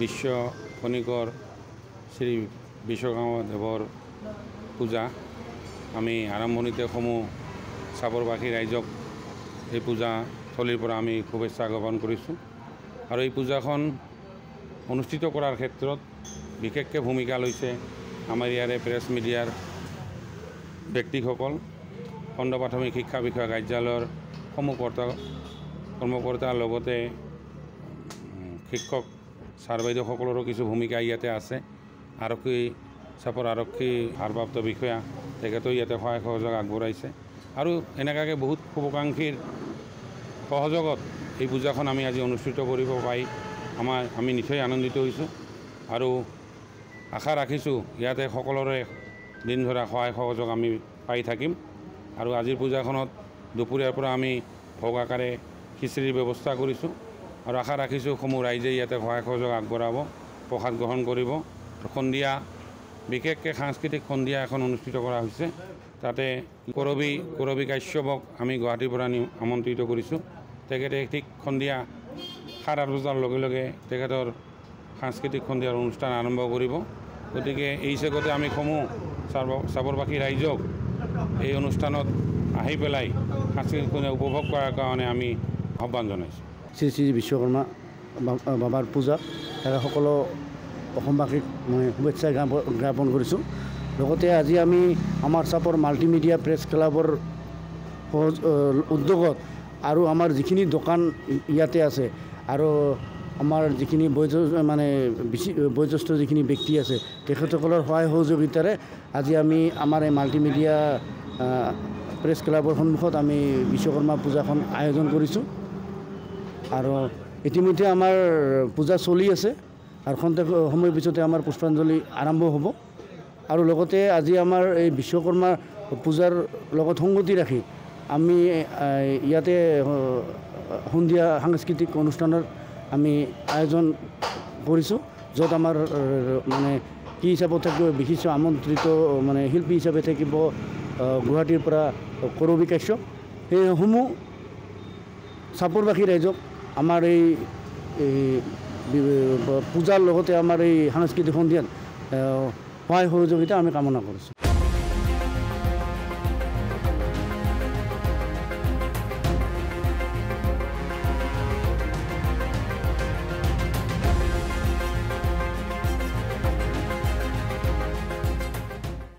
বিশ্ব খনিকৰ শ্ৰী বিশ্বকৰ্মা দেৱৰ পূজা আমি আৰম্ভণিতে সমূহ চাপৰবাসী ৰাইজক এই পূজা থলীৰ পৰা আমি শুভেচ্ছা জ্ঞাপন কৰিছোঁ আৰু এই পূজাখন অনুষ্ঠিত কৰাৰ ক্ষেত্ৰত বিশেষকৈ ভূমিকা লৈছে আমাৰ ইয়াৰে প্ৰেছ মিডিয়াৰ ব্যক্তিসকল খণ্ড প্ৰাথমিক শিক্ষা বিষয়া কাৰ্যালয়ৰ সমূহ কৰ্মকৰ্তাৰ লগতে শিক্ষক ছাৰ বাইদেউসকলৰো কিছু ভূমিকা ইয়াতে আছে আৰক্ষী চাপৰ আৰক্ষী ভাৰপ্ৰাপ্ত বিষয়া তেখেতেও ইয়াতে সহায় সহযোগ আগবঢ়াইছে আৰু এনেকুৱাকৈ বহুত শুভাকাংক্ষীৰ সহযোগত এই পূজাখন আমি আজি অনুষ্ঠিত কৰিব পাই আমি নিশ্চয় আনন্দিত হৈছোঁ আৰু আশা ৰাখিছোঁ ইয়াতে সকলোৰে দিন ধৰা সহায় সহযোগ আমি পাই থাকিম আৰু আজিৰ পূজাখনত দুপৰীয়াৰ পৰা আমি ভোগ আকাৰে খিচিৰিৰ ব্যৱস্থা কৰিছোঁ আৰু আশা ৰাখিছোঁ সমূহ ৰাইজে ইয়াতে সহায় সহযোগ আগবঢ়াব প্ৰসাদ গ্ৰহণ কৰিব সন্ধিয়া বিশেষকৈ সাংস্কৃতিক সন্ধিয়া এখন অনুষ্ঠিত কৰা হৈছে তাতে কৰবী কাশ্যপক আমি গুৱাহাটীৰ পৰা আমন্ত্ৰিত কৰিছোঁ তেখেতে ঠিক সন্ধিয়া 7-8 বজাৰ লগে লগে তেখেতৰ সাংস্কৃতিক সন্ধিয়াৰ অনুষ্ঠান আৰম্ভ কৰিব গতিকে এই চেগতে আমি সমূহ চাপৰবাসী ৰাইজক এই অনুষ্ঠানত আহি পেলাই সাংস্কৃতিক সন্ধিয়া উপভোগ কৰাৰ কাৰণে আমি আহ্বান জনাইছোঁ শ্ৰী শ্ৰী বিশ্বকৰ্মা বাবাৰ পূজা তাৰে সকলো অসমবাসীক মই শুভেচ্ছা জ্ঞাপন কৰিছোঁ লগতে আজি আমি আমাৰ চাপৰ মাল্টিমিডিয়া প্ৰেছ ক্লাবৰ উদ্যোগত আৰু আমাৰ যিখিনি দোকান ইয়াতে আছে আৰু আমাৰ যিখিনি বয়োজ্যেষ্ঠ যিখিনি ব্যক্তি আছে তেখেতসকলৰ সহায় সহযোগিতাৰে আজি আমি আমাৰ এই মাল্টিমিডিয়া প্ৰেছ ক্লাবৰ সন্মুখত আমি বিশ্বকৰ্মা পূজাখন আয়োজন কৰিছোঁ আৰু ইতিমধ্যে আমাৰ পূজা চলি আছে আৰু খন্তেক সময়ৰ পিছতে আমাৰ পুষ্পাঞ্জলি আৰম্ভ হ'ব আৰু লগতে আজি আমাৰ এই বিশ্বকৰ্মা পূজাৰ লগত সংগতি ৰাখি আমি ইয়াতে সন্ধিয়া সাংস্কৃতিক অনুষ্ঠানৰ আমি আয়োজন কৰিছোঁ য'ত আমাৰ কি হিচাপত থাকিব বিশিষ্ট আমন্ত্ৰিত শিল্পী হিচাপে থাকিব গুৱাহাটীৰ পৰা কৰবী কাশ্যপ সেইসমূহ চাপৰবাসী ৰাইজক আমাৰ এই পূজাৰ লগতে আমাৰ এই সাংস্কৃতিক সন্ধিয়াত সহায় সহযোগিতা আমি কামনা কৰিছোঁ।